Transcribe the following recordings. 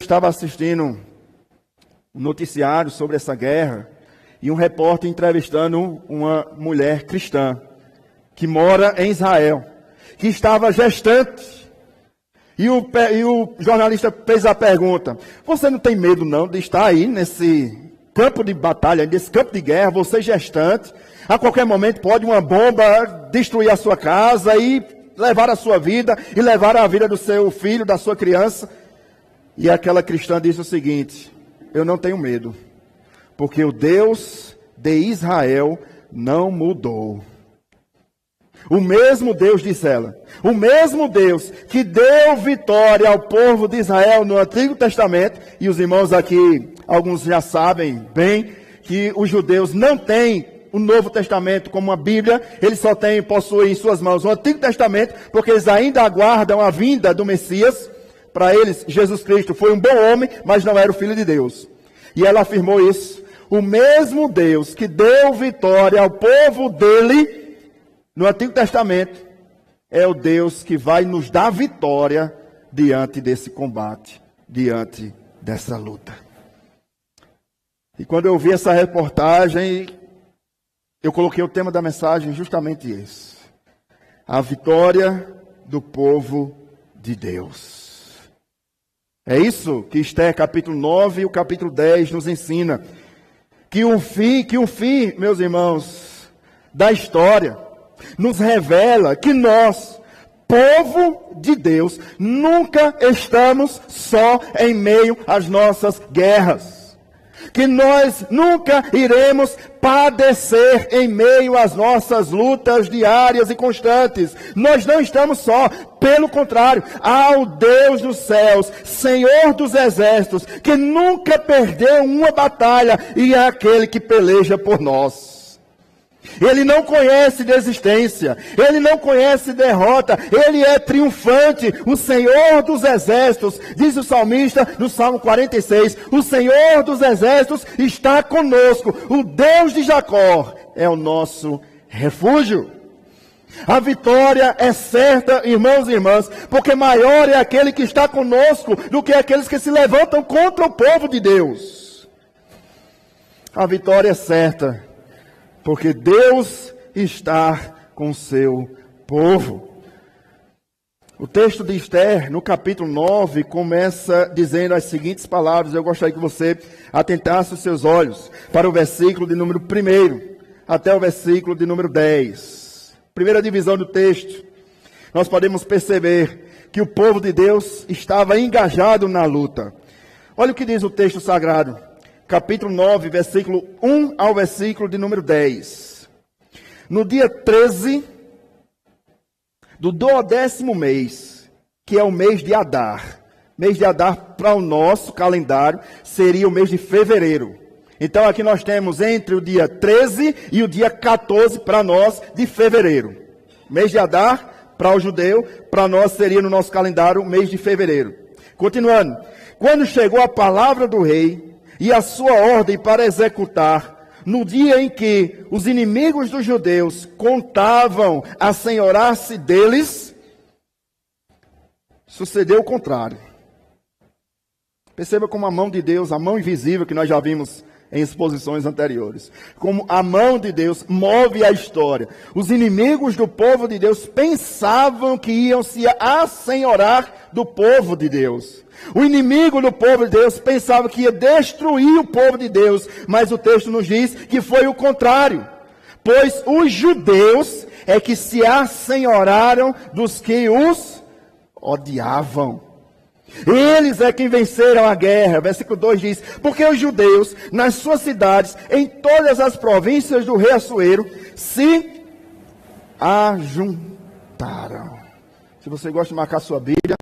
estava assistindo um noticiário sobre essa guerra e um repórter entrevistando uma mulher cristã que mora em Israel, que estava gestante. E o jornalista fez a pergunta: você não tem medo não de estar aí nesse campo de batalha, nesse campo de guerra, você gestante, a qualquer momento pode uma bomba destruir a sua casa e levar a sua vida, e levar a vida do seu filho, da sua criança? E aquela cristã disse o seguinte: eu não tenho medo, porque o Deus de Israel não mudou. O mesmo Deus, disse ela, o mesmo Deus que deu vitória ao povo de Israel no Antigo Testamento, e os irmãos aqui, alguns já sabem bem, que os judeus não têm o Novo Testamento como uma Bíblia, eles só possuem em suas mãos o Antigo Testamento, porque eles ainda aguardam a vinda do Messias. Para eles, Jesus Cristo foi um bom homem, mas não era o Filho de Deus. E ela afirmou isso: o mesmo Deus que deu vitória ao povo dele no Antigo Testamento é o Deus que vai nos dar vitória diante desse combate, diante dessa luta. E quando eu vi essa reportagem, eu coloquei o tema da mensagem justamente esse: a vitória do povo de Deus. É isso que Esther capítulo 9 e o capítulo 10 nos ensina. Que o fim, meus irmãos, da história nos revela que nós, povo de Deus, nunca estamos só em meio às nossas guerras. Que nós nunca iremos padecer em meio às nossas lutas diárias e constantes. Nós não estamos só, pelo contrário, há o Deus dos céus, Senhor dos exércitos, que nunca perdeu uma batalha e é aquele que peleja por nós. Ele não conhece desistência, ele não conhece derrota, ele é triunfante, o Senhor dos exércitos, diz o salmista no Salmo 46, o Senhor dos exércitos está conosco, o Deus de Jacó é o nosso refúgio. A vitória é certa, irmãos e irmãs, porque maior é aquele que está conosco do que aqueles que se levantam contra o povo de Deus. A vitória é certa, porque Deus está com seu povo. O texto de Esther, no capítulo 9, começa dizendo as seguintes palavras. Eu gostaria que você atentasse os seus olhos para o versículo de número 1 até o versículo de número 10. Primeira divisão do texto, nós podemos perceber que o povo de Deus estava engajado na luta. Olha o que diz o texto sagrado. Capítulo 9, versículo 1 ao versículo de número 10. No dia 13 do 12º mês, que é o mês de Adar. Mês de Adar, para o nosso calendário, seria o mês de fevereiro. Então aqui nós temos entre o dia 13 e o dia 14 para nós de fevereiro. Mês de Adar, para o judeu, para nós seria no nosso calendário o mês de fevereiro. Continuando. Quando chegou a palavra do rei e a sua ordem para executar, no dia em que os inimigos dos judeus contavam assenhorar-se deles, sucedeu o contrário. Perceba como a mão de Deus, a mão invisível que nós já vimos em exposições anteriores, como a mão de Deus move a história. Os inimigos do povo de Deus pensavam que iam se assenhorar do povo de Deus. O inimigo do povo de Deus pensava que ia destruir o povo de Deus, mas o texto nos diz que foi o contrário. Pois os judeus é que se assenhoraram dos que os odiavam. Eles é quem venceram a guerra. Versículo 2 diz: porque os judeus, nas suas cidades, em todas as províncias do rei Assuero, se ajuntaram. Se você gosta de marcar sua Bíblia,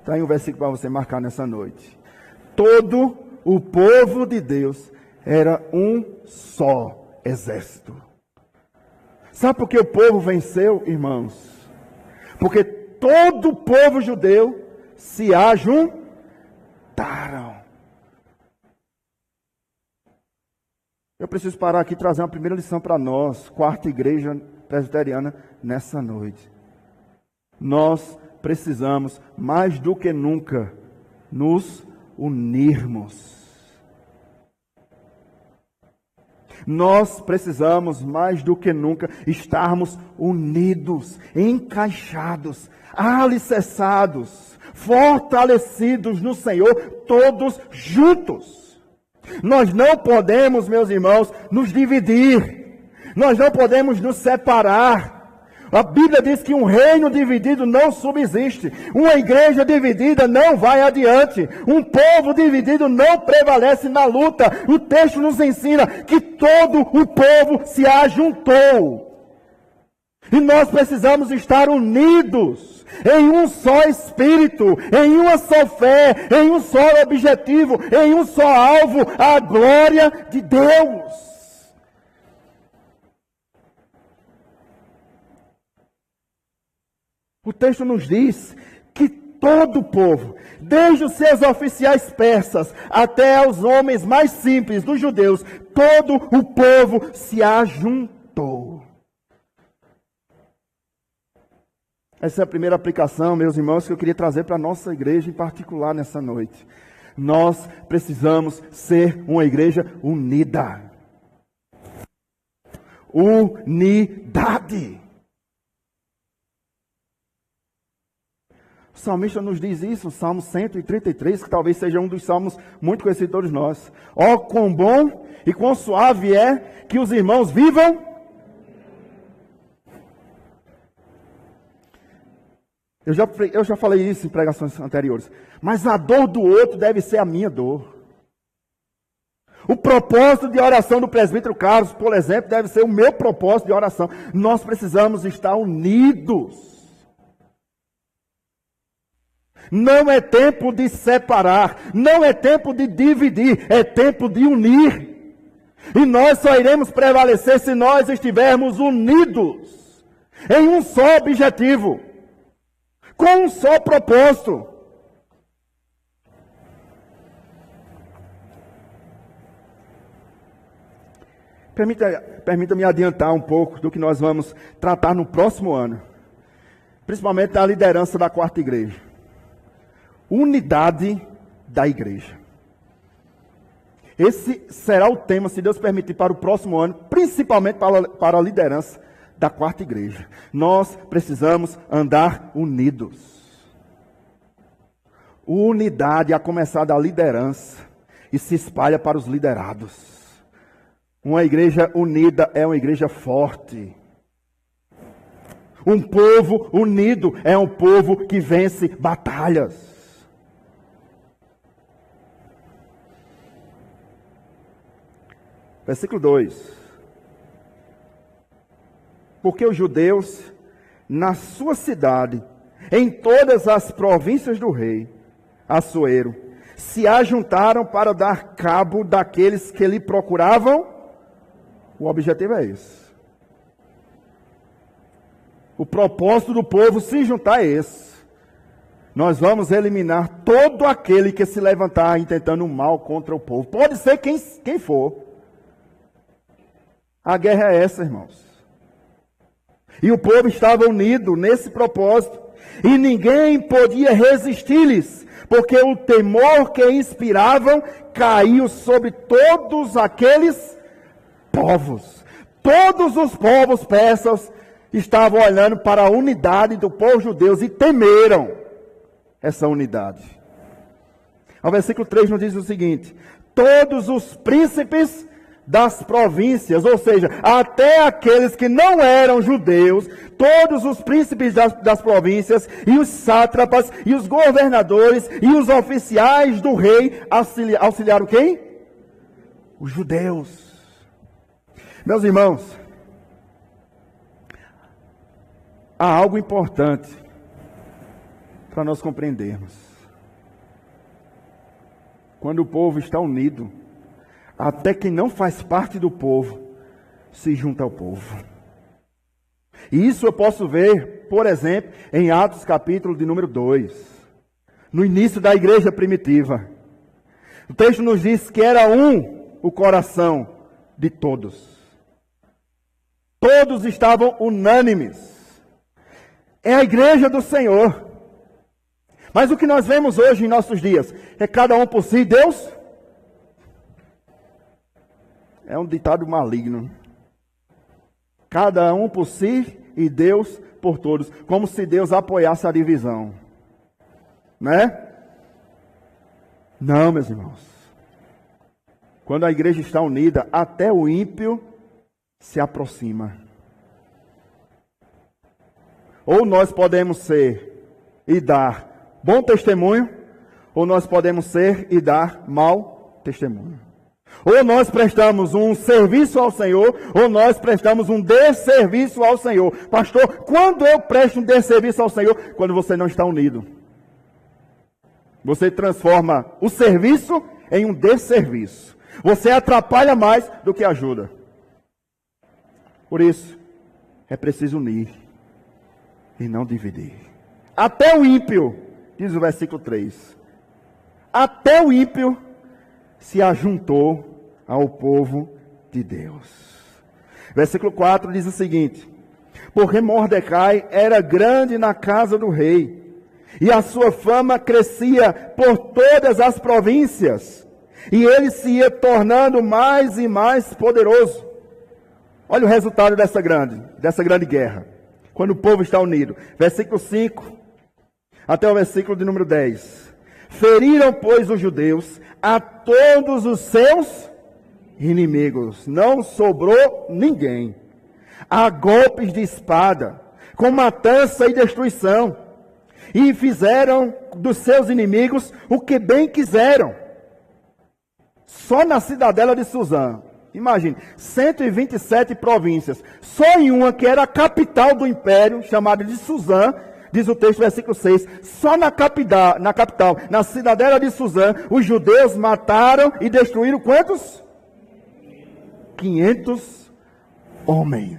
está aí um versículo para você marcar nessa noite. Todo o povo de Deus era um só exército. Sabe por que o povo venceu, irmãos? Porque todo o povo judeu se ajuntaram. Eu preciso parar aqui e trazer uma primeira lição para nós, quarta igreja presbiteriana, nessa noite. Nós precisamos, mais do que nunca, nos unirmos. Nós precisamos, mais do que nunca, estarmos unidos, encaixados, alicerçados, fortalecidos no Senhor, todos juntos. Nós não podemos, meus irmãos, nos dividir. Nós não podemos nos separar. A Bíblia diz que um reino dividido não subsiste. Uma igreja dividida não vai adiante. Um povo dividido não prevalece na luta. O texto nos ensina que todo o povo se ajuntou. E nós precisamos estar unidos em um só espírito, em uma só fé, em um só objetivo, em um só alvo, a glória de Deus. O texto nos diz que todo o povo, desde os seus oficiais persas até aos homens mais simples dos judeus, todo o povo se ajuntou. Essa é a primeira aplicação, meus irmãos, que eu queria trazer para a nossa igreja em particular nessa noite. Nós precisamos ser uma igreja unida. Unidade. O salmista nos diz isso, o Salmo 133, que talvez seja um dos salmos muito conhecidos de todos nós. Ó, quão bom e quão suave é que os irmãos vivam. Eu já falei isso em pregações anteriores. Mas a dor do outro deve ser a minha dor. O propósito de oração do presbítero Carlos, por exemplo, deve ser o meu propósito de oração. Nós precisamos estar unidos. Não é tempo de separar, não é tempo de dividir, é tempo de unir. E nós só iremos prevalecer se nós estivermos unidos em um só objetivo, com um só propósito. Permita-me adiantar um pouco do que nós vamos tratar no próximo ano, principalmente da liderança da quarta igreja. Unidade da igreja. Esse será o tema, se Deus permitir, para o próximo ano, principalmente para a liderança da quarta igreja. Nós precisamos andar unidos. Unidade, a começar da liderança, e se espalha para os liderados. Uma igreja unida é uma igreja forte. Um povo unido é um povo que vence batalhas. Versículo 2. Porque os judeus, na sua cidade, em todas as províncias do rei Assuero, se ajuntaram para dar cabo daqueles que lhe procuravam. O objetivo é esse. O propósito do povo se juntar é esse. Nós vamos eliminar todo aquele que se levantar intentando mal contra o povo. Pode ser quem for. A guerra é essa, irmãos. E o povo estava unido nesse propósito. E ninguém podia resistir-lhes, porque o temor que inspiravam caiu sobre todos aqueles povos. Todos os povos persas estavam olhando para a unidade do povo judeu e temeram essa unidade. O versículo 3 nos diz o seguinte: todos os príncipes das províncias, ou seja, até aqueles que não eram judeus, todos os príncipes das províncias, e os sátrapas, e os governadores, e os oficiais do rei, auxiliaram quem? Os judeus. Meus irmãos, há algo importante para nós compreendermos. Quando o povo está unido, até quem não faz parte do povo se junta ao povo. E isso eu posso ver, por exemplo, em Atos capítulo de número 2, no início da igreja primitiva. O texto nos diz que era o coração de todos. Todos estavam unânimes. É a igreja do Senhor. Mas o que nós vemos hoje em nossos dias é cada um por si, e Deus é um ditado maligno. Cada um por si e Deus por todos, como se Deus apoiasse a divisão, né? Não, meus irmãos. Quando a igreja está unida, até o ímpio se aproxima. Ou nós podemos ser e dar bom testemunho, ou nós podemos ser e dar mau testemunho. Ou nós prestamos um serviço ao Senhor, ou nós prestamos um desserviço ao Senhor. Pastor, quando eu presto um desserviço ao Senhor? Quando você não está unido. Você transforma o serviço em um desserviço. Você atrapalha mais do que ajuda. Por isso, é preciso unir e não dividir. Até o ímpio, diz o versículo 3, até o ímpio se ajuntou ao povo de Deus. Versículo 4 diz o seguinte: porque Mordecai era grande na casa do rei, e a sua fama crescia por todas as províncias, e ele se ia tornando mais e mais poderoso. Olha o resultado dessa grande guerra, quando o povo está unido. Versículo 5 até o versículo de número 10. Feriram, pois, os judeus a todos os seus inimigos. Não sobrou ninguém. A golpes de espada, com matança e destruição. E fizeram dos seus inimigos o que bem quiseram. Só na cidadela de Suzã, imagine, 127 províncias. Só em uma que era a capital do império, chamada de Suzã, diz o texto, versículo 6, só na capital, na cidadela de Suzã, os judeus mataram e destruíram quantos? 500 homens.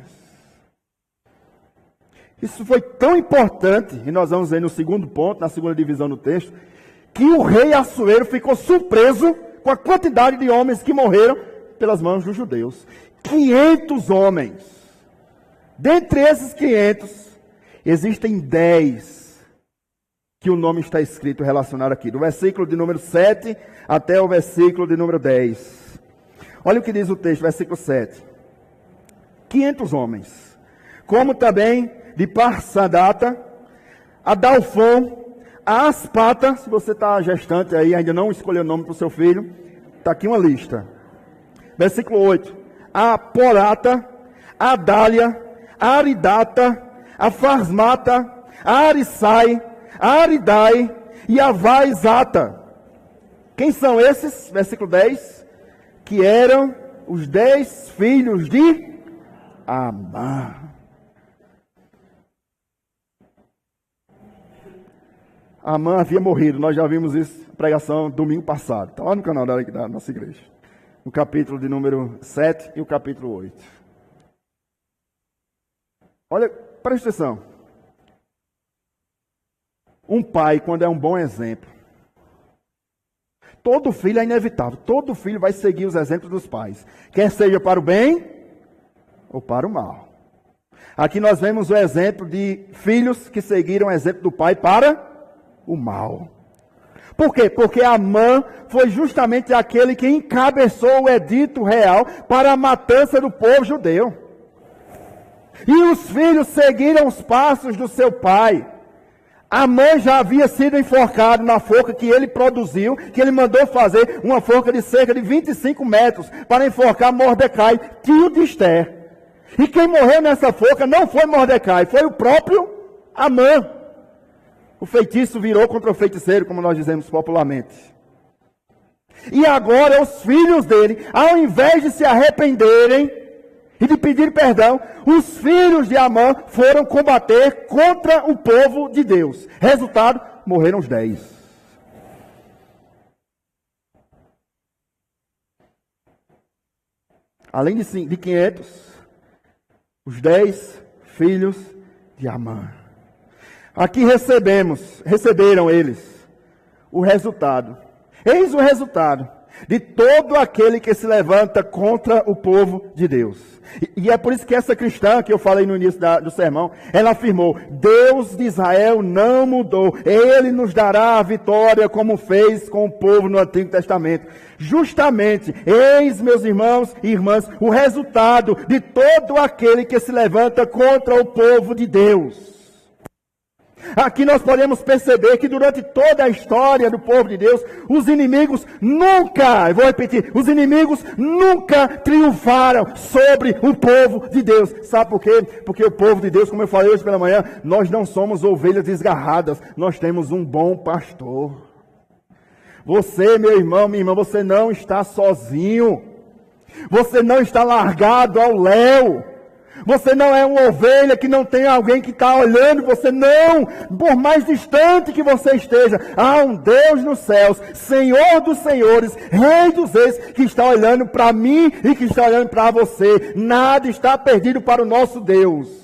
Isso foi tão importante, e nós vamos ver no segundo ponto, na segunda divisão do texto, que o rei Assuero ficou surpreso com a quantidade de homens que morreram pelas mãos dos judeus. 500 homens. Dentre esses 500, existem 10 que o nome está escrito relacionado aqui, do versículo de número 7 até o versículo de número 10. Olha o que diz o texto, versículo 7. 500 homens, como também de Parsadata, a Dalfon, a Aspata, se você está gestante aí, ainda não escolheu o nome para o seu filho, está aqui uma lista. Versículo 8. A Porata, a Dália, a Aridata, a Farsmata, a Arissai, a Aridai e a Vaizata. Quem são esses? Versículo 10. Que eram os 10 filhos de Amã. Amã havia morrido, nós já vimos isso, pregação domingo passado. Está lá no canal da nossa igreja. No capítulo de número 7 e o capítulo 8. Olha, presta atenção. Um pai, quando é um bom exemplo, todo filho é inevitável, todo filho vai seguir os exemplos dos pais, quer seja para o bem ou para o mal. Aqui nós vemos o exemplo de filhos que seguiram o exemplo do pai para o mal. Por quê? Porque Amã foi justamente aquele que encabeçou o edito real para a matança do povo judeu. E os filhos seguiram os passos do seu pai. Amã já havia sido enforcado na forca que ele produziu, que ele mandou fazer, uma forca de cerca de 25 metros, para enforcar Mordecai, tio de Esther. E quem morreu nessa forca não foi Mordecai, foi o próprio Amã. O feitiço virou contra o feiticeiro, como nós dizemos popularmente. E agora os filhos dele, ao invés de se arrependerem e de pedir perdão, os filhos de Amã foram combater contra o povo de Deus. Resultado, morreram os 10. Além de 500, os 10 filhos de Amã. Aqui receberam eles o resultado. Eis o resultado. de todo aquele que se levanta contra o povo de Deus. E é por isso que essa cristã, que eu falei no início do sermão, ela afirmou: Deus de Israel não mudou, Ele nos dará a vitória como fez com o povo no Antigo Testamento. Justamente, eis, meus irmãos e irmãs, o resultado de todo aquele que se levanta contra o povo de Deus. Aqui nós podemos perceber que durante toda a história do povo de Deus, os inimigos nunca, eu vou repetir, os inimigos nunca triunfaram sobre o povo de Deus. Sabe por quê? Porque o povo de Deus, como eu falei hoje pela manhã, nós não somos ovelhas desgarradas, nós temos um bom pastor. Você, meu irmão, minha irmã, você não está sozinho. Você não está largado ao léu. Você não é uma ovelha que não tem alguém que está olhando você, não. Por mais distante que você esteja, há um Deus nos céus, Senhor dos senhores, Rei dos reis, que está olhando para mim e que está olhando para você. Nada está perdido para o nosso Deus.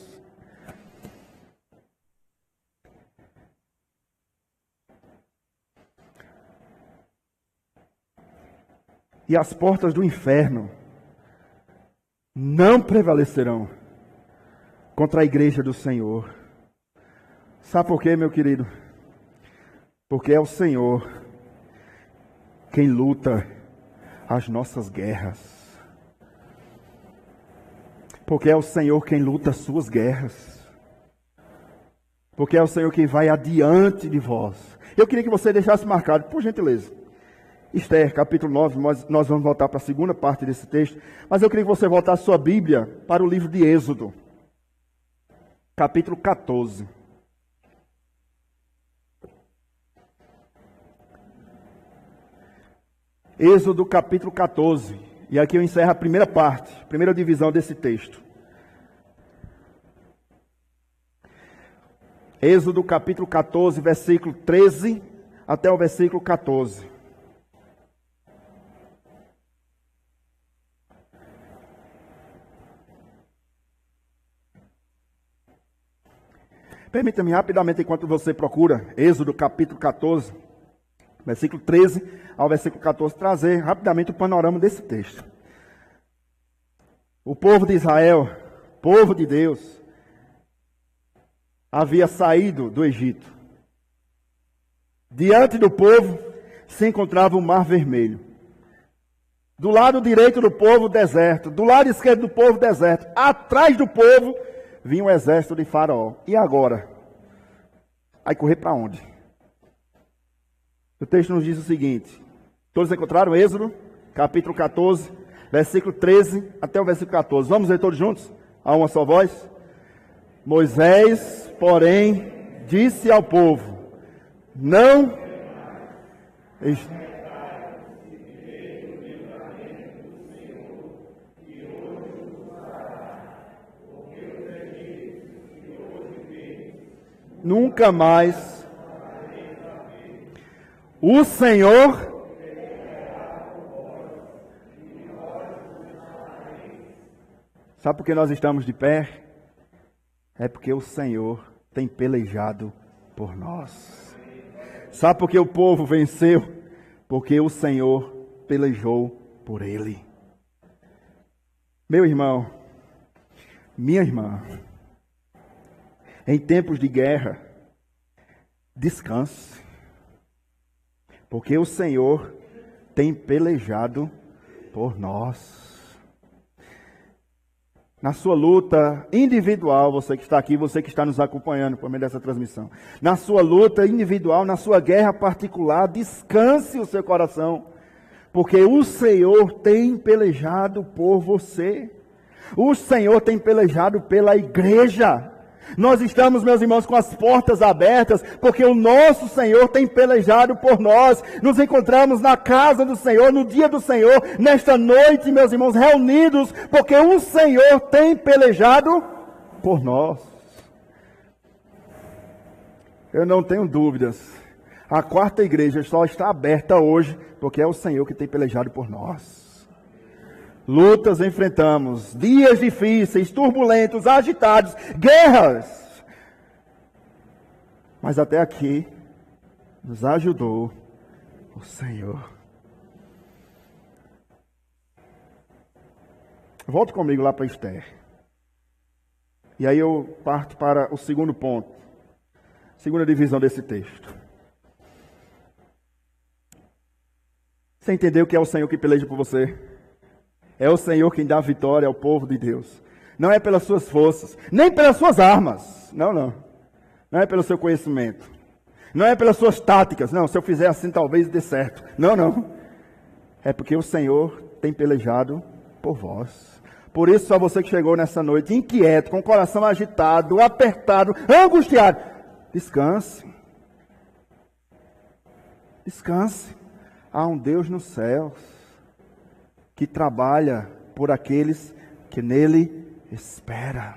E as portas do inferno não prevalecerão contra a igreja do Senhor. Sabe por quê, meu querido? Porque é o Senhor quem luta as nossas guerras. Porque é o Senhor quem luta as suas guerras. Porque é o Senhor quem vai adiante de vós. Eu queria que você deixasse marcado, por gentileza, Esther, capítulo 9, nós vamos voltar para a segunda parte desse texto, mas eu queria que você voltasse sua Bíblia para o livro de Êxodo, capítulo 14. Êxodo, capítulo 14. E aqui eu encerro a primeira parte, a primeira divisão desse texto. Êxodo, capítulo 14, versículo 13 até o versículo 14. Permita-me rapidamente, enquanto você procura, Êxodo capítulo 14, versículo 13 ao versículo 14, trazer rapidamente o panorama desse texto. O povo de Israel, povo de Deus, havia saído do Egito. Diante do povo se encontrava o Mar Vermelho. Do lado direito do povo, deserto. Do lado esquerdo do povo, deserto. Atrás do povo, vinha um exército de Faraó. E agora? Vai correr para onde? O texto nos diz o seguinte. Todos encontraram Êxodo, capítulo 14, versículo 13 até o versículo 14. Vamos ler todos juntos? A uma só voz? Moisés, porém, disse ao povo: não... Nunca mais o Senhor sabe por que nós estamos de pé? É porque o Senhor tem pelejado por nós. Sabe por que o povo venceu? Porque o Senhor pelejou por ele. Meu irmão, minha irmã, em tempos de guerra, descanse, porque o Senhor tem pelejado por nós. Na sua luta individual, você que está aqui, você que está nos acompanhando por meio dessa transmissão, na sua luta individual, na sua guerra particular, descanse o seu coração, porque o Senhor tem pelejado por você. O Senhor tem pelejado pela igreja. Nós estamos, meus irmãos, com as portas abertas, porque o nosso Senhor tem pelejado por nós. Nos encontramos na casa do Senhor, no dia do Senhor, nesta noite, meus irmãos, reunidos, porque o Senhor tem pelejado por nós. Eu não tenho dúvidas. A quarta igreja só está aberta hoje, porque é o Senhor que tem pelejado por nós. Lutas enfrentamos, dias difíceis, turbulentos, agitados, guerras. Mas até aqui nos ajudou o Senhor. Volte comigo lá para Esther. E aí eu parto para o segundo ponto. Segunda divisão desse texto. Você entendeu que é o Senhor que peleja por você? É o Senhor quem dá vitória ao povo de Deus. Não é pelas suas forças, nem pelas suas armas. Não, não. Não é pelo seu conhecimento. Não é pelas suas táticas. Não, se eu fizer assim talvez dê certo. Não, não. É porque o Senhor tem pelejado por vós. Por isso, só você que chegou nessa noite inquieto, com o coração agitado, apertado, angustiado, descanse. Descanse. Há um Deus nos céus que trabalha por aqueles que nele espera.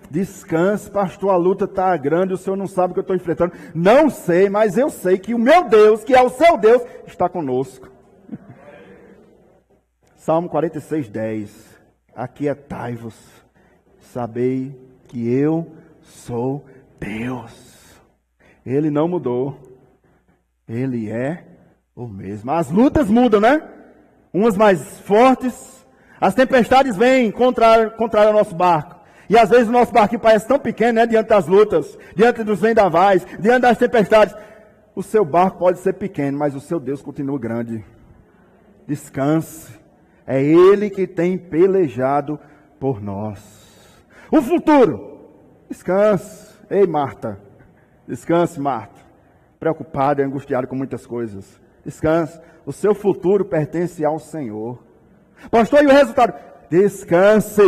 Descanse, pastor, a luta está grande, o senhor não sabe o que eu estou enfrentando. Não sei, mas eu sei que o meu Deus, que é o seu Deus, está conosco. Salmo 46, 10. Aquietai-vos, sabei que eu sou Deus. Ele não mudou. Ele é o mesmo. As lutas mudam, né? Umas mais fortes. As tempestades vêm contra o nosso barco. E às vezes o nosso barquinho parece tão pequeno, né? Diante das lutas, diante dos vendavais, diante das tempestades. O seu barco pode ser pequeno, mas o seu Deus continua grande. Descanse. É Ele que tem pelejado por nós. O futuro. Descanse. Ei, Marta. Descanse, Marta. Preocupada e angustiada com muitas coisas. Descanse. O seu futuro pertence ao Senhor. Pastor, e o resultado? Descanse.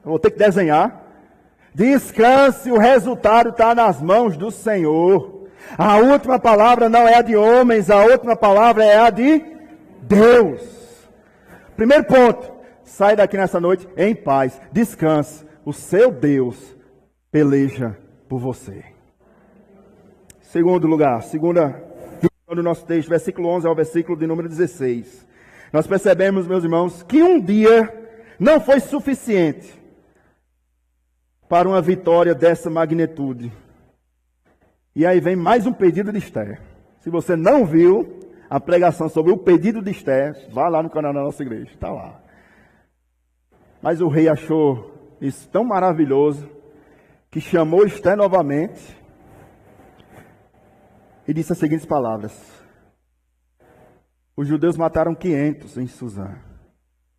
Eu vou ter que desenhar. Descanse, o resultado está nas mãos do Senhor. A última palavra não é a de homens, a última palavra é a de Deus. Primeiro ponto, sai daqui nessa noite em paz, descanse. O seu Deus peleja por você. Segundo lugar, segunda do nosso texto, versículo 11 ao versículo de número 16. Nós percebemos, meus irmãos, que um dia não foi suficiente para uma vitória dessa magnitude. E aí vem mais um pedido de Esther. Se você não viu a pregação sobre o pedido de Esther, vá lá no canal da nossa igreja, está lá. Mas o rei achou isso tão maravilhoso, que chamou Esther novamente e disse as seguintes palavras: os judeus mataram 500 em Suzã.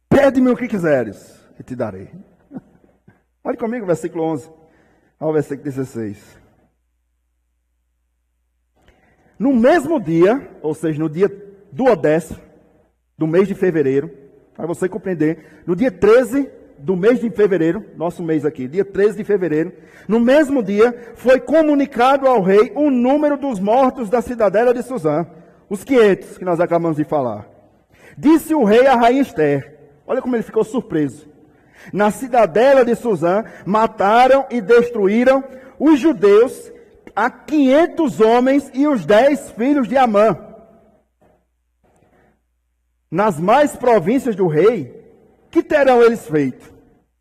Pede-me o que quiseres, e te darei. Olhe comigo, versículo 11 ao versículo 16. No mesmo dia, ou seja, no dia do 10º do mês de fevereiro, para você compreender, no dia 13 do mês de fevereiro, nosso mês aqui, dia 13 de fevereiro, no mesmo dia, foi comunicado ao rei o número dos mortos da cidadela de Suzã, os 500 que nós acabamos de falar. Disse o rei à rainha Esther, olha como ele ficou surpreso. Na cidadela de Suzã, mataram e destruíram os judeus a 500 homens e os 10 filhos de Amã. Nas mais províncias do rei, que terão eles feito?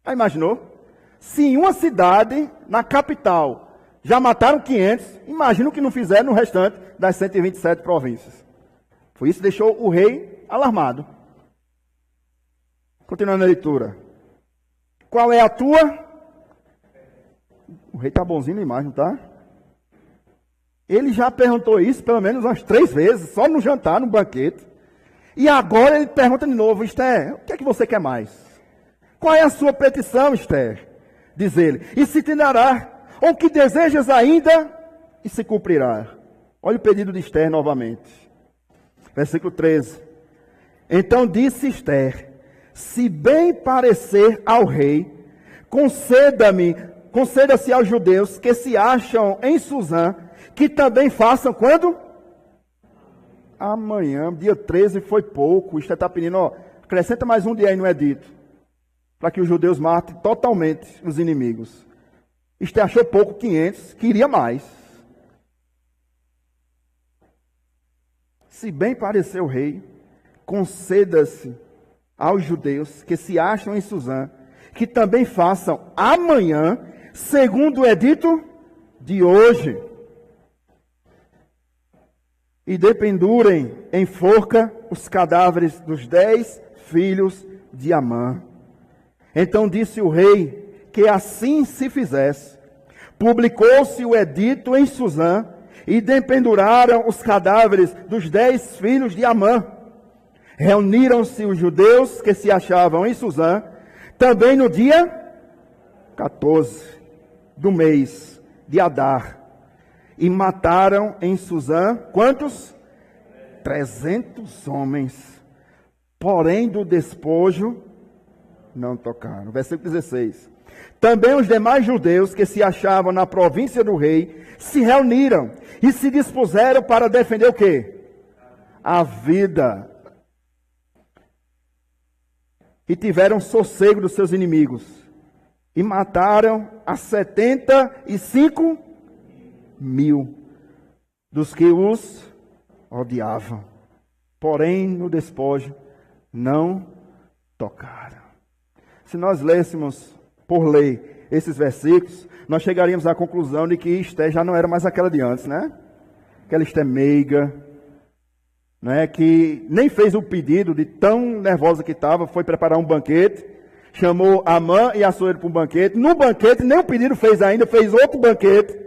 Já imaginou? Se em uma cidade, na capital, já mataram 500, imagina o que não fizeram no restante das 127 províncias. Por isso deixou o rei alarmado. Continuando a leitura. Qual é a tua? O rei está bonzinho na imagem, tá? Ele já perguntou isso pelo menos umas 3 vezes, só no jantar, no banquete. E agora ele pergunta de novo: Esther, o que é que você quer mais? Qual é a sua petição, Esther? Diz ele: e se te dará, ou o que desejas ainda, e se cumprirá. Olha o pedido de Esther novamente. Versículo 13. Então disse Esther: se bem parecer ao rei, conceda-se aos judeus que se acham em Suzã, que também façam quando? Amanhã, dia 13 foi pouco. Esther está pedindo, acrescenta mais um dia aí no edito, para que os judeus matem totalmente os inimigos. Esther achou pouco, 500, queria mais. Se bem parecer o rei, conceda-se aos judeus que se acham em Suzã, que também façam amanhã, segundo o edito de hoje, e dependurem em forca os cadáveres dos 10 filhos de Amã. Então disse o rei que assim se fizesse. Publicou-se o edito em Suzã e dependuraram os cadáveres dos 10 filhos de Amã. Reuniram-se os judeus que se achavam em Suzã, também no dia 14 do mês de Adar, e mataram em Suzã, quantos? 300 homens, porém do despojo não tocaram. Versículo 16. Também os demais judeus que se achavam na província do rei se reuniram e se dispuseram para defender o quê? A vida. E tiveram sossego dos seus inimigos. E mataram a 75 mil dos que os odiavam. Porém, no despojo não tocaram. Se nós lêssemos por lei esses versículos, nós chegaríamos à conclusão de que Esther já não era mais aquela de antes, né? Aquela Esther meiga, né? Que nem fez o pedido de tão nervosa que estava, foi preparar um banquete, chamou Amã e Assuero para um banquete. No banquete, nem o pedido fez ainda, fez outro banquete.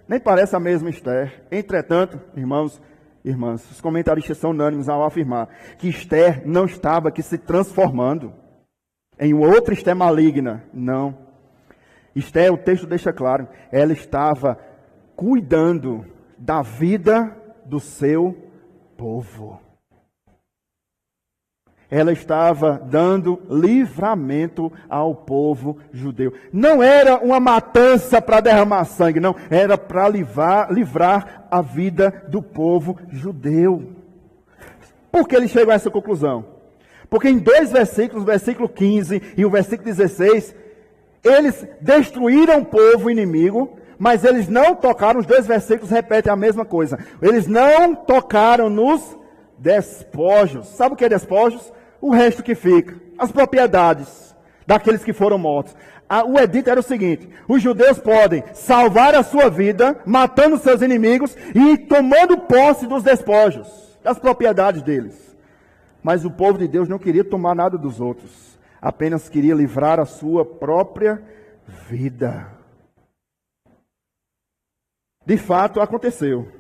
Nem parece a mesma Esther. Entretanto, irmãos e irmãs, os comentaristas são unânimes ao afirmar que Esther não estava aqui se transformando em outra Esther maligna. Não. Esther, o texto deixa claro, ela estava cuidando da vida do seu povo. Ela estava dando livramento ao povo judeu. Não era uma matança para derramar sangue, não. Era para livrar a vida do povo judeu. Por que ele chegou a essa conclusão? Porque em 2 versículos, o versículo 15 e o versículo 16, eles destruíram o povo inimigo, mas eles não tocaram, os 2 versículos repetem a mesma coisa. Eles não tocaram nos despojos. Sabe o que é despojos? O resto que fica, as propriedades daqueles que foram mortos. O edito era o seguinte: os judeus podem salvar a sua vida, matando seus inimigos e tomando posse dos despojos, das propriedades deles. Mas o povo de Deus não queria tomar nada dos outros, apenas queria livrar a sua própria vida. De fato, aconteceu.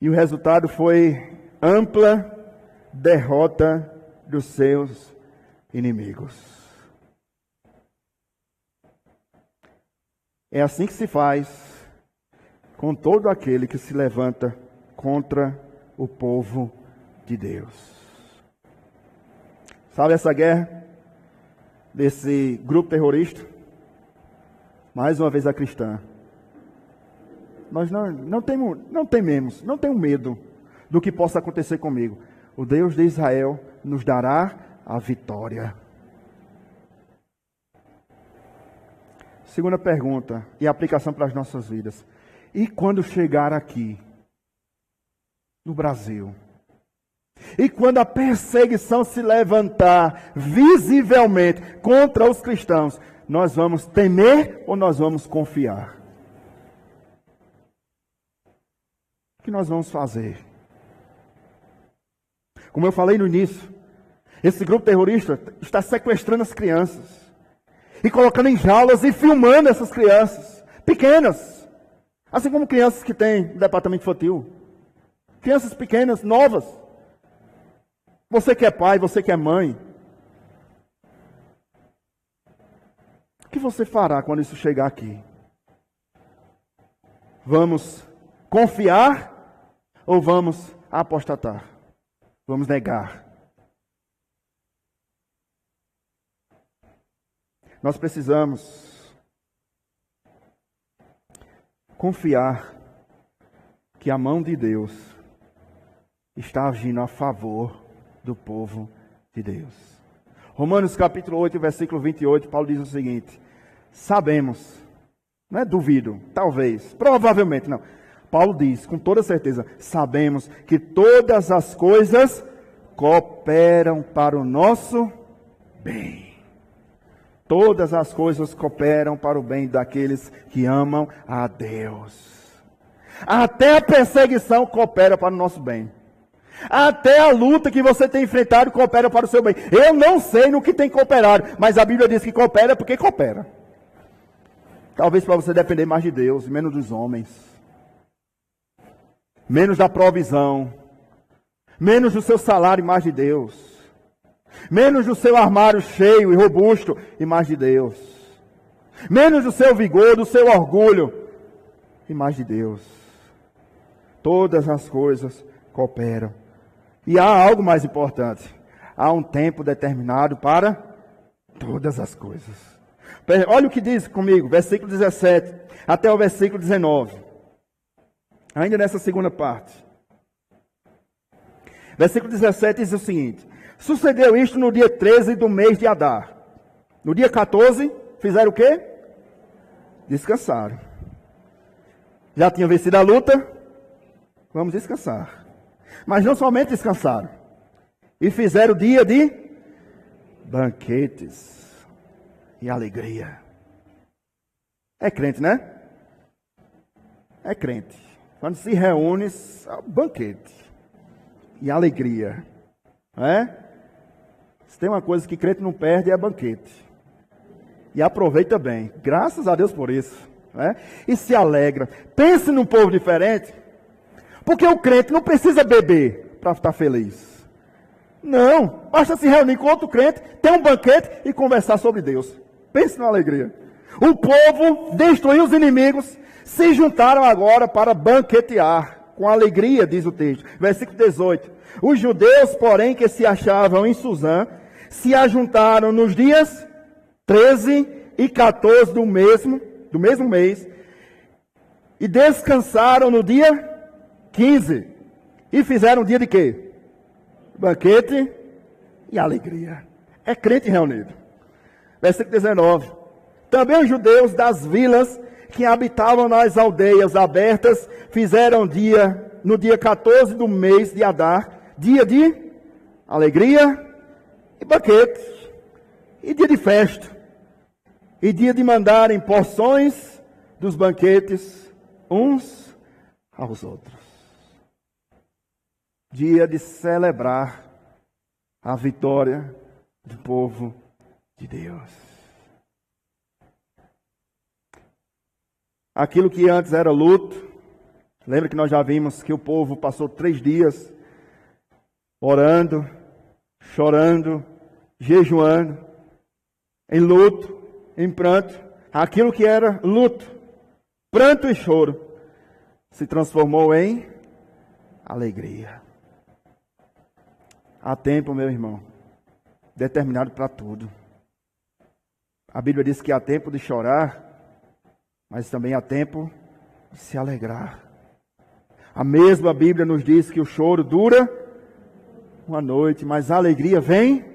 E o resultado foi ampla derrota dos seus inimigos. É assim que se faz com todo aquele que se levanta contra o povo de Deus. Sabe essa guerra desse grupo terrorista? Mais uma vez a cristã. Nós não tememos, não tenho medo do que possa acontecer comigo. O Deus de Israel nos dará a vitória. Segunda pergunta, e aplicação para as nossas vidas. E quando chegar aqui, no Brasil? E quando a perseguição se levantar visivelmente contra os cristãos, nós vamos temer ou nós vamos confiar? O que nós vamos fazer? Como eu falei no início, esse grupo terrorista está sequestrando as crianças e colocando em jaulas e filmando essas crianças pequenas, assim como crianças que têm no departamento infantil, crianças pequenas, novas. Você que é pai, você que é mãe, o que você fará quando isso chegar aqui? Vamos confiar ou vamos apostatar? Vamos negar. Nós precisamos confiar que a mão de Deus está agindo a favor do povo de Deus. Romanos capítulo 8, versículo 28, Paulo diz o seguinte: sabemos, não é duvido, talvez, provavelmente não. Paulo diz, com toda certeza, sabemos que todas as coisas cooperam para o nosso bem. Todas as coisas cooperam para o bem daqueles que amam a Deus. Até a perseguição coopera para o nosso bem. Até a luta que você tem enfrentado coopera para o seu bem. Eu não sei no que tem cooperado, mas a Bíblia diz que coopera porque coopera. Talvez para você depender mais de Deus, menos dos homens. Menos da provisão. Menos do seu salário e mais de Deus. Menos do seu armário cheio e robusto e mais de Deus. Menos do seu vigor, do seu orgulho e mais de Deus. Todas as coisas cooperam. E há algo mais importante. Há um tempo determinado para todas as coisas. Olha o que diz comigo, versículo 17 até o versículo 19. Ainda nessa segunda parte. Versículo 17 diz o seguinte: sucedeu isto no dia 13 do mês de Adar. No dia 14, fizeram o quê? Descansaram. Já tinham vencido a luta? Vamos descansar. Mas não somente descansaram. E fizeram dia de banquetes e alegria. É crente, né? É crente. Quando se reúne, é um banquete e alegria. Não é? Se tem uma coisa que crente não perde, é banquete. E aproveita bem. Graças a Deus por isso. Não é? E se alegra. Pense num povo diferente. Porque o crente não precisa beber para estar feliz. Não. Basta se reunir com outro crente, ter um banquete e conversar sobre Deus. Pense na alegria. O povo destruiu os inimigos, se juntaram agora para banquetear. Com alegria, diz o texto. Versículo 18. Os judeus, porém, que se achavam em Suzã, se ajuntaram nos dias 13 e 14 do mesmo mês, e descansaram no dia 15. E fizeram um dia de quê? Banquete e alegria. É crente reunido. Versículo 19. Também os judeus das vilas que habitavam nas aldeias abertas fizeram no dia 14 do mês de Adar, dia de alegria e banquete, e dia de festa, e dia de mandarem porções dos banquetes uns aos outros. Dia de celebrar a vitória do povo de Deus. Aquilo que antes era luto, lembra que nós já vimos que o povo passou 3 dias orando, chorando, jejuando, em luto, em pranto. Aquilo que era luto, pranto e choro, se transformou em alegria. Há tempo, meu irmão, determinado para tudo. A Bíblia diz que há tempo de chorar, mas também há tempo de se alegrar. A mesma Bíblia nos diz que o choro dura uma noite, mas a alegria vem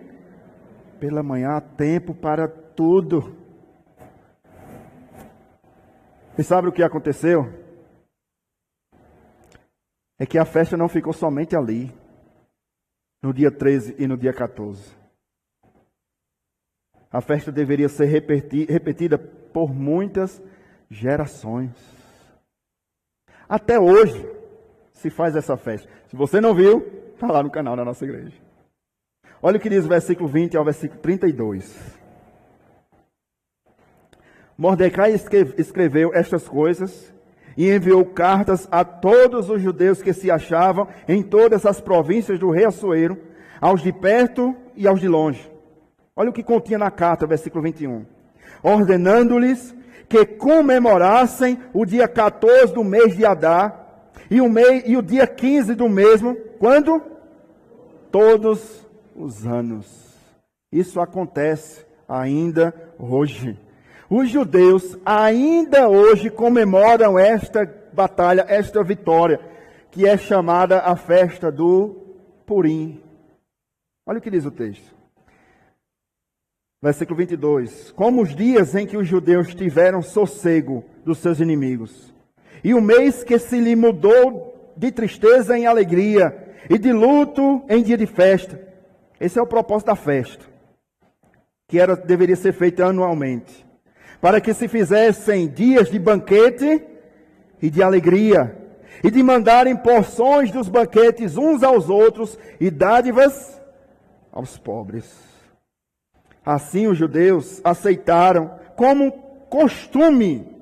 pela manhã. Há tempo para tudo. E sabe o que aconteceu? É que a festa não ficou somente ali, no dia 13 e no dia 14. A festa deveria ser repetida por muitas gerações. Até hoje se faz essa festa. Se você não viu, está lá no canal da nossa igreja. Olha o que diz o versículo 20 ao versículo 32. Mordecai escreveu estas coisas e enviou cartas a todos os judeus que se achavam em todas as províncias do rei Assuero, aos de perto e aos de longe. Olha o que continha na carta, versículo 21. Ordenando-lhes que comemorassem o dia 14 do mês de Adar e o dia 15 do mesmo, quando? Todos os anos. Isso acontece ainda hoje. Os judeus ainda hoje comemoram esta batalha, esta vitória, que é chamada a festa do Purim. Olha o que diz o texto. Versículo 22. Como os dias em que os judeus tiveram sossego dos seus inimigos, e o mês que se lhe mudou de tristeza em alegria, e de luto em dia de festa. Esse é o propósito da festa, que deveria ser feita anualmente, para que se fizessem dias de banquete e de alegria, e de mandarem porções dos banquetes uns aos outros e dádivas aos pobres. Assim os judeus aceitaram como costume.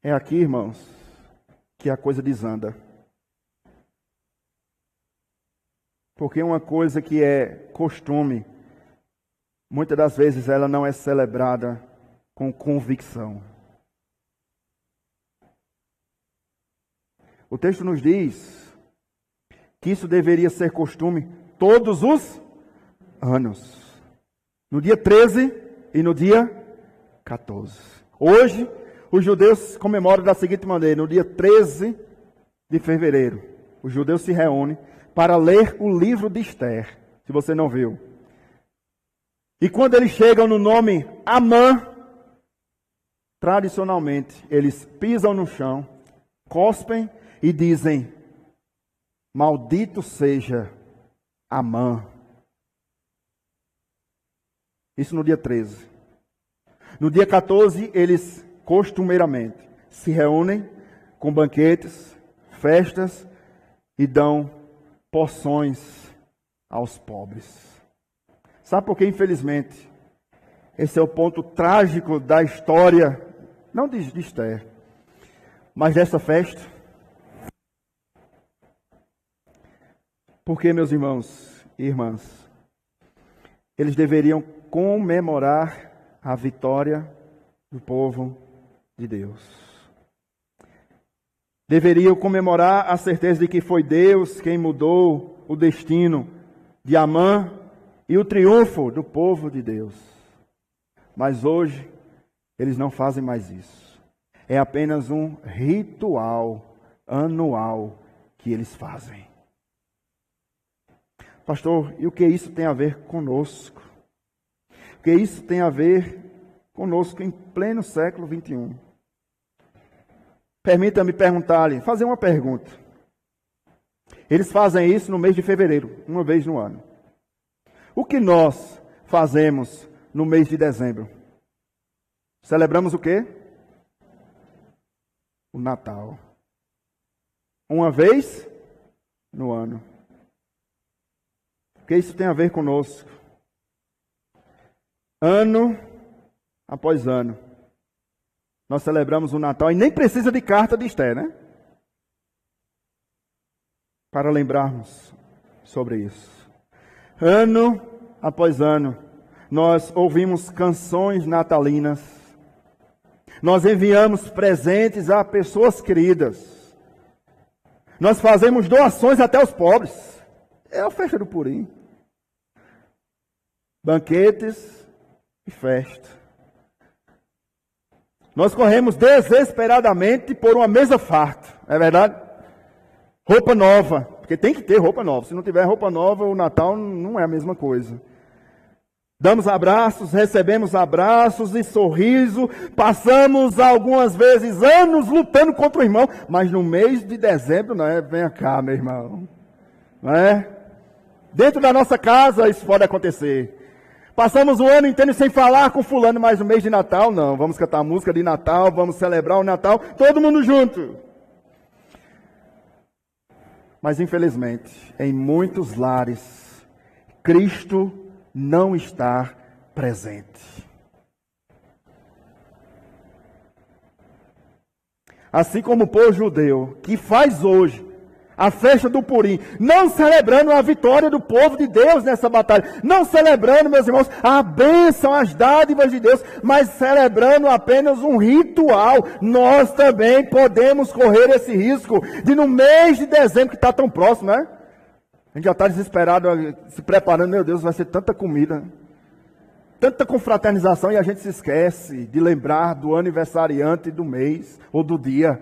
É aqui, irmãos, que a coisa desanda. Porque uma coisa que é costume, muitas das vezes ela não é celebrada com convicção. O texto nos diz que isso deveria ser costume todos os anos. No dia 13 e no dia 14. Hoje, os judeus comemoram da seguinte maneira: no dia 13 de fevereiro, os judeus se reúnem para ler o livro de Esther, se você não viu. E quando eles chegam no nome Amã, tradicionalmente, eles pisam no chão, cospem e dizem: maldito seja Amã. Isso no dia 13. No dia 14, eles costumeiramente se reúnem com banquetes, festas e dão porções aos pobres. Sabe por que, infelizmente, esse é o ponto trágico da história, não de Esther, mas dessa festa? Porque, meus irmãos e irmãs, eles deveriam comemorar a vitória do povo de Deus. Deveriam comemorar a certeza de que foi Deus quem mudou o destino de Amã e o triunfo do povo de Deus. Mas hoje, eles não fazem mais isso. É apenas um ritual anual que eles fazem. Pastor, e o que isso tem a ver conosco? O que isso tem a ver conosco em pleno século 21? Permita-me perguntar-lhe, fazer uma pergunta. Eles fazem isso no mês de fevereiro, uma vez no ano. O que nós fazemos no mês de dezembro? Celebramos o quê? O Natal. Uma vez no ano. O que isso tem a ver conosco? Ano após ano, nós celebramos o Natal e nem precisa de carta de Esther, né? Para lembrarmos sobre isso. Ano após ano, nós ouvimos canções natalinas. Nós enviamos presentes a pessoas queridas. Nós fazemos doações até aos pobres. É a festa do Purim. Banquetes e festa. Nós corremos desesperadamente por uma mesa farta, é verdade? Roupa nova, porque tem que ter roupa nova. Se não tiver roupa nova, o Natal não é a mesma coisa. Damos abraços, recebemos abraços e sorriso. Passamos algumas vezes anos lutando contra o irmão, mas no mês de dezembro, não é? Venha cá, meu irmão. Não é? Dentro da nossa casa isso pode acontecer. Passamos o ano inteiro sem falar com fulano, mas no mês de Natal, não. Vamos cantar música de Natal, vamos celebrar o Natal, todo mundo junto. Mas infelizmente, em muitos lares, Cristo não está presente. Assim como o povo judeu, que faz hoje a festa do Purim, não celebrando a vitória do povo de Deus nessa batalha, não celebrando, meus irmãos, a bênção, as dádivas de Deus, mas celebrando apenas um ritual. Nós também podemos correr esse risco de no mês de dezembro, que está tão próximo, né? A gente já está desesperado, se preparando, meu Deus, vai ser tanta comida, tanta confraternização, e a gente se esquece de lembrar do aniversariante do mês, ou do dia,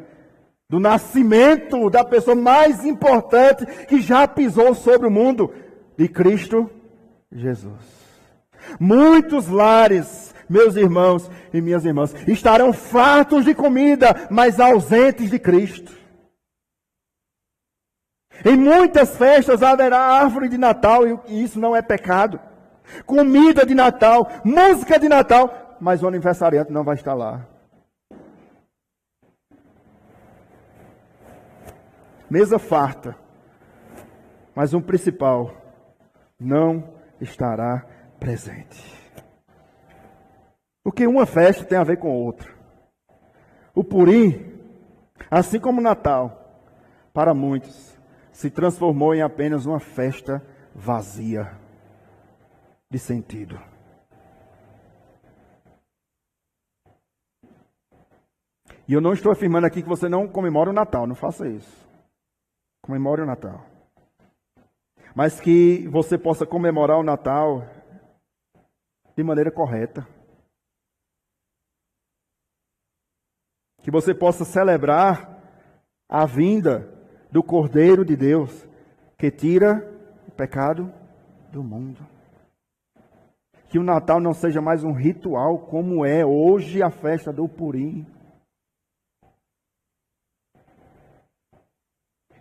do nascimento da pessoa mais importante que já pisou sobre o mundo, de Cristo Jesus. Muitos lares, meus irmãos e minhas irmãs, estarão fartos de comida, mas ausentes de Cristo. Em muitas festas haverá árvore de Natal, e isso não é pecado. Comida de Natal, música de Natal, mas o aniversariante não vai estar lá. mesa farta, mas um principal não estará presente. Porque uma festa tem a ver com outra. O Purim, assim como o Natal, para muitos, se transformou em apenas uma festa vazia de sentido. E eu não estou afirmando aqui que você não comemora o Natal, não faça isso. Comemore o Natal. Mas que você possa comemorar o Natal de maneira correta. Que você possa celebrar a vinda do Cordeiro de Deus, que tira o pecado do mundo. Que o Natal não seja mais um ritual como é hoje a festa do Purim.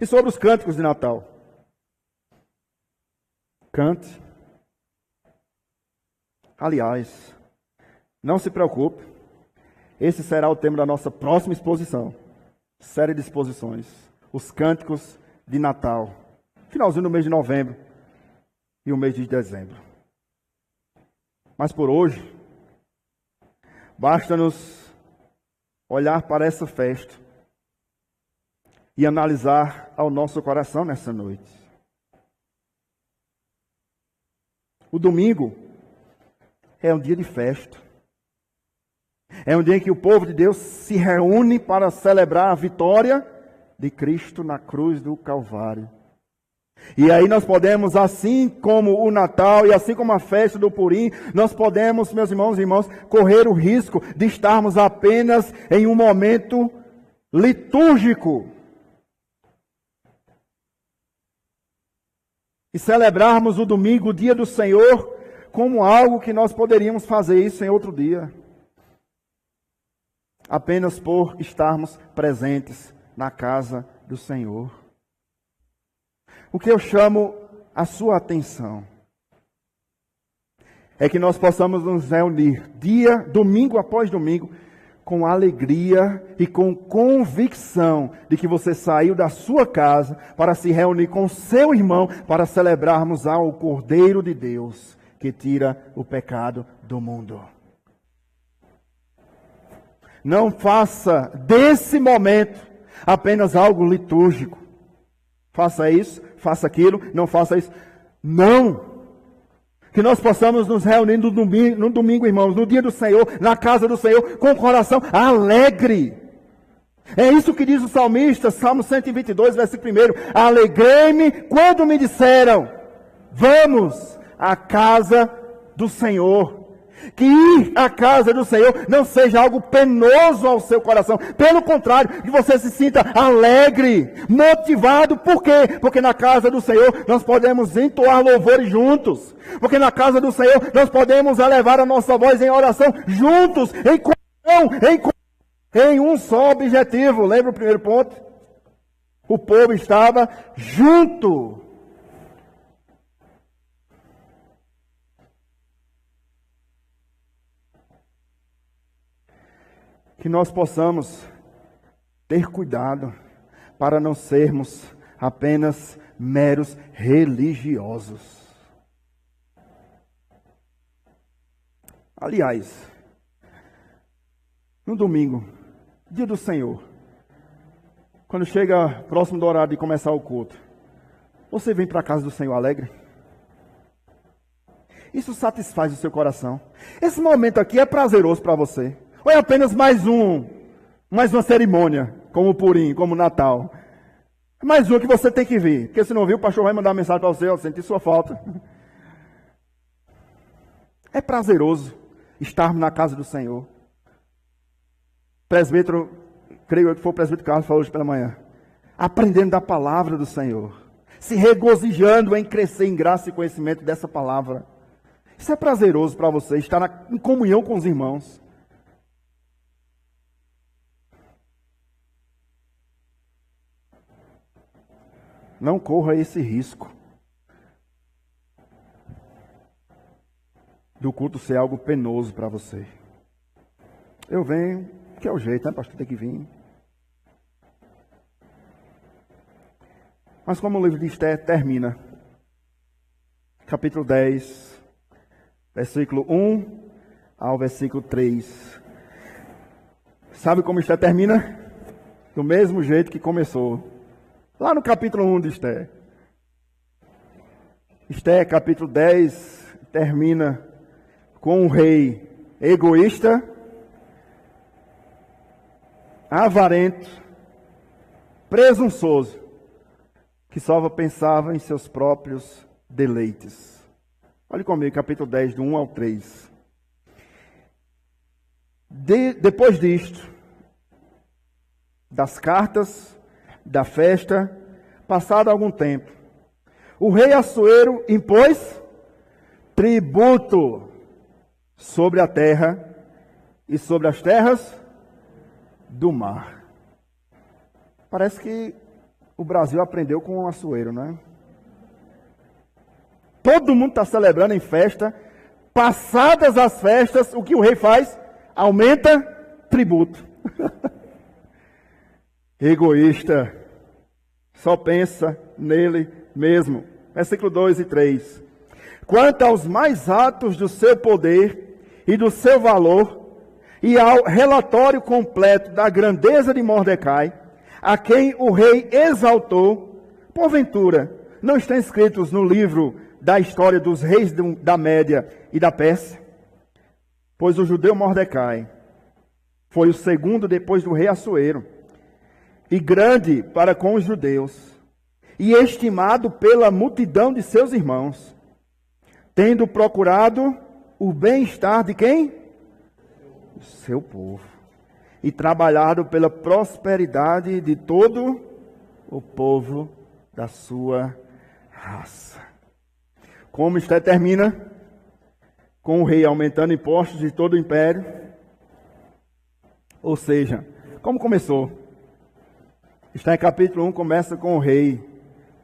E sobre os cânticos de Natal? Cante. Aliás, não se preocupe. Esse será o tema da nossa próxima exposição. Série de exposições. Os cânticos de Natal. Finalzinho do mês de novembro e o mês de dezembro. Mas por hoje, basta-nos olhar para essa festa e analisar ao nosso coração nessa noite. O domingo é um dia de festa. É um dia em que o povo de Deus se reúne para celebrar a vitória de Cristo na cruz do Calvário. E aí nós podemos, assim como o Natal e assim como a festa do Purim, nós podemos, meus irmãos e irmãs, correr o risco de estarmos apenas em um momento litúrgico. E celebrarmos o domingo, o dia do Senhor, como algo que nós poderíamos fazer isso em outro dia. Apenas por estarmos presentes na casa do Senhor. O que eu chamo a sua atenção é que nós possamos nos reunir domingo após domingo, com alegria e com convicção de que você saiu da sua casa para se reunir com seu irmão para celebrarmos ao Cordeiro de Deus que tira o pecado do mundo. Não faça desse momento apenas algo litúrgico. Faça isso, faça aquilo, não faça isso. Não! Que nós possamos nos reunir no domingo, irmãos, no dia do Senhor, na casa do Senhor, com o coração alegre. É isso que diz o salmista, Salmo 122, versículo 1. Alegrei-me quando me disseram, vamos à casa do Senhor. Que ir à casa do Senhor não seja algo penoso ao seu coração. Pelo contrário, que você se sinta alegre, motivado. Por quê? Porque na casa do Senhor nós podemos entoar louvores juntos. Porque na casa do Senhor nós podemos elevar a nossa voz em oração juntos, em comunhão, em um só objetivo. Lembra o primeiro ponto? O povo estava junto. Que nós possamos ter cuidado para não sermos apenas meros religiosos. Aliás, no domingo, dia do Senhor, quando chega próximo do horário de começar o culto, você vem para a casa do Senhor alegre? Isso satisfaz o seu coração? Esse momento aqui é prazeroso para você? Ou é apenas mais uma cerimônia, como o Purim, como o Natal? Mais uma que você tem que vir. Porque se não vir, o pastor vai mandar uma mensagem para você, eu senti sua falta. É prazeroso estarmos na casa do Senhor. Presbítero, creio eu que foi o presbítero Carlos que falou hoje pela manhã. Aprendendo da palavra do Senhor. Se regozijando em crescer em graça e conhecimento dessa palavra. Isso é prazeroso para você, estar em comunhão com os irmãos. Não corra esse risco do culto ser algo penoso para você. Eu venho, que é o jeito, né, pastor? Tem que vir. Mas como o livro de Esther termina, capítulo 10, versículo 1 ao versículo 3. Sabe como Esther termina? Do mesmo jeito que começou. Lá no capítulo 1 de Esther. Esther, capítulo 10, termina com um rei egoísta, avarento, presunçoso, que só pensava em seus próprios deleites. Olhe comigo, capítulo 10, do 1 ao 3. Depois disto, das cartas, da festa, passado algum tempo, o rei Assuero impôs tributo sobre a terra e sobre as terras do mar. Parece que o Brasil aprendeu com o Assuero, né? Todo mundo está celebrando em festa. Passadas as festas, o que o rei faz? Aumenta tributo. Egoísta. Só pensa nele mesmo. Versículo 2 e 3. Quanto aos mais atos do seu poder e do seu valor, e ao relatório completo da grandeza de Mordecai, a quem o rei exaltou, porventura, não estão escritos no livro da história dos reis da Média e da Pérsia? Pois o judeu Mordecai foi o segundo depois do rei Assuero, e grande para com os judeus, e estimado pela multidão de seus irmãos, tendo procurado o bem-estar de quem? O seu povo. E trabalhado pela prosperidade de todo o povo da sua raça. Como Esther termina? Com o rei aumentando impostos de todo o império. Ou seja, como começou? Esther capítulo 1 começa com o rei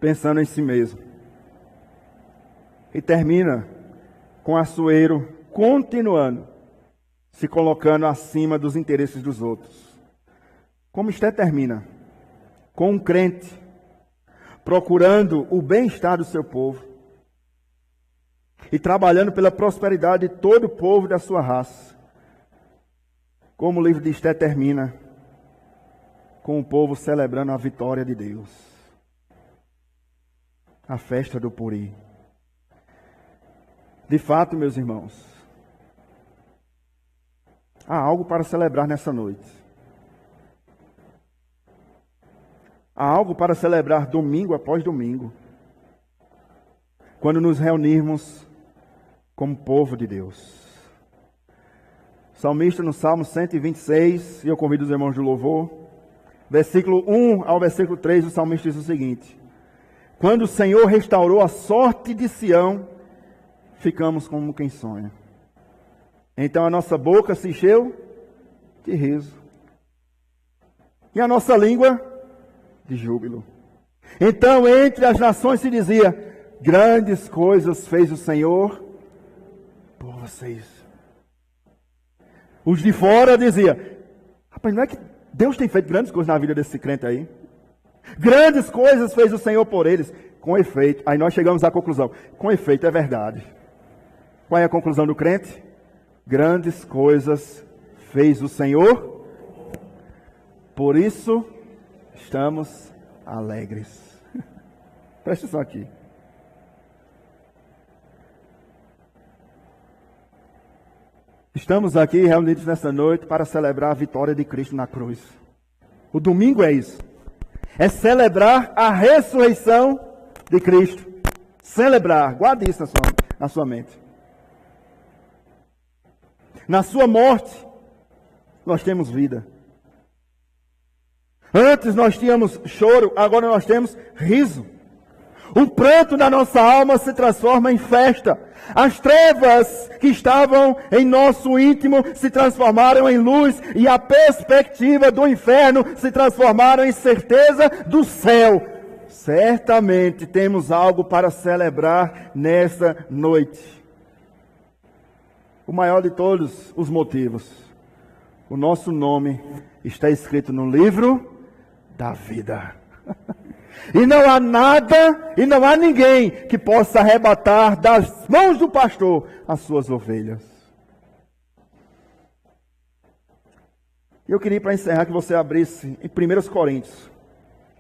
pensando em si mesmo. E termina com Assuero continuando, se colocando acima dos interesses dos outros. Como Esther termina? Com um crente procurando o bem-estar do seu povo e trabalhando pela prosperidade de todo o povo da sua raça. Como o livro de Esther termina? Com o povo celebrando a vitória de Deus. A festa do Puri. De fato, meus irmãos, há algo para celebrar nessa noite. Há algo para celebrar domingo após domingo, quando nos reunirmos como povo de Deus. O salmista no Salmo 126, e eu convido os irmãos do louvor, versículo 1 ao versículo 3, o salmista diz o seguinte: quando o Senhor restaurou a sorte de Sião, ficamos como quem sonha. Então a nossa boca se encheu de riso, e a nossa língua de júbilo. Então entre as nações se dizia: grandes coisas fez o Senhor por vocês. Os de fora diziam: rapaz, não é que Deus tem feito grandes coisas na vida desse crente aí? Grandes coisas fez o Senhor por eles. Com efeito, aí nós chegamos à conclusão: com efeito, é verdade. Qual é a conclusão do crente? Grandes coisas fez o Senhor, por isso estamos alegres. Presta atenção aqui. Estamos aqui reunidos nessa noite para celebrar a vitória de Cristo na cruz. O domingo é isso. É celebrar a ressurreição de Cristo. Celebrar, guarde isso na sua mente. Na sua morte, nós temos vida. Antes nós tínhamos choro, agora nós temos riso. O pranto da nossa alma se transforma em festa. As trevas que estavam em nosso íntimo se transformaram em luz, e a perspectiva do inferno se transformaram em certeza do céu. Certamente temos algo para celebrar nessa noite. O maior de todos os motivos: o nosso nome está escrito no livro da vida. E não há nada e não há ninguém que possa arrebatar das mãos do pastor as suas ovelhas. Eu queria, para encerrar, que você abrisse em 1 Coríntios,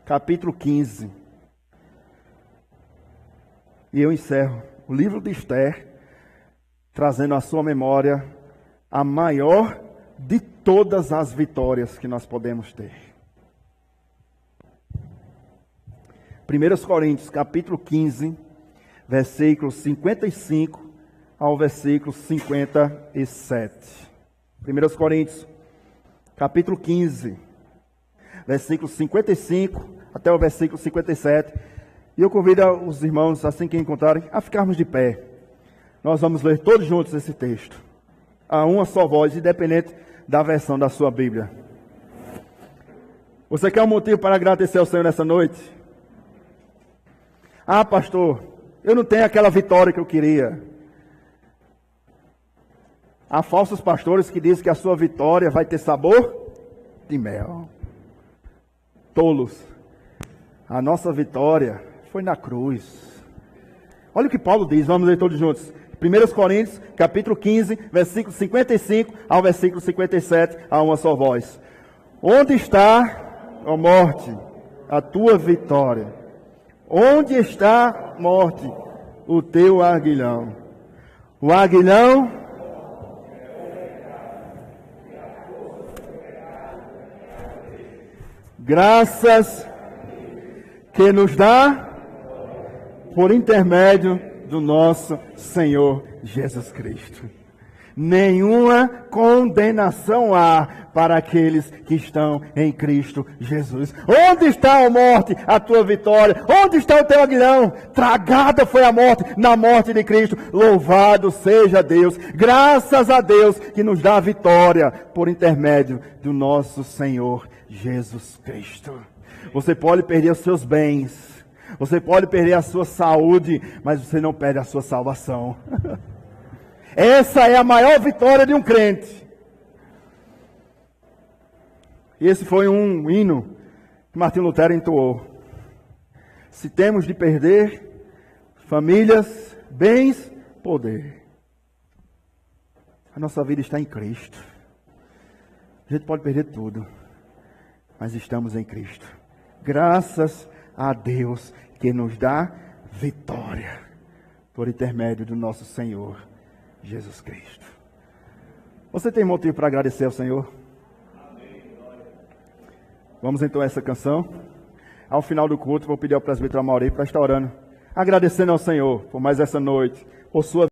capítulo 15. E eu encerro o livro de Esther, trazendo à sua memória a maior de todas as vitórias que nós podemos ter. 1 Coríntios, capítulo 15, versículos 55 ao versículo 57. 1 Coríntios, capítulo 15, versículos 55 até o versículo 57. E eu convido os irmãos, assim que encontrarem, a ficarmos de pé. Nós vamos ler todos juntos esse texto, a uma só voz, independente da versão da sua Bíblia. Você quer um motivo para agradecer ao Senhor nessa noite? Ah, pastor, eu não tenho aquela vitória que eu queria. Há falsos pastores que dizem que a sua vitória vai ter sabor de mel. Tolos. A nossa vitória foi na cruz. Olha o que Paulo diz, vamos ler todos juntos. 1 Coríntios, capítulo 15, versículo 55 ao versículo 57, a uma só voz. Onde está, ó morte, a tua vitória? Onde está, morte, o teu aguilhão? O aguilhão graças que nos dá por intermédio do nosso Senhor Jesus Cristo. Nenhuma condenação há para aqueles que estão em Cristo Jesus. Onde está, ó morte, a tua vitória? Onde está o teu aguilhão? Tragada foi a morte na morte de Cristo. Louvado seja Deus. Graças a Deus que nos dá a vitória por intermédio do nosso Senhor Jesus Cristo. Você pode perder os seus bens, você pode perder a sua saúde, mas você não perde a sua salvação. Essa é a maior vitória de um crente. E esse foi um hino que Martinho Lutero entoou. Se temos de perder famílias, bens, poder, a nossa vida está em Cristo. A gente pode perder tudo, mas estamos em Cristo. Graças a Deus que nos dá vitória por intermédio do nosso Senhor Jesus Cristo. Você tem motivo para agradecer ao Senhor? Vamos então a essa canção. Ao final do culto, vou pedir ao presbítero Amaury para estar orando, agradecendo ao Senhor por mais essa noite, por sua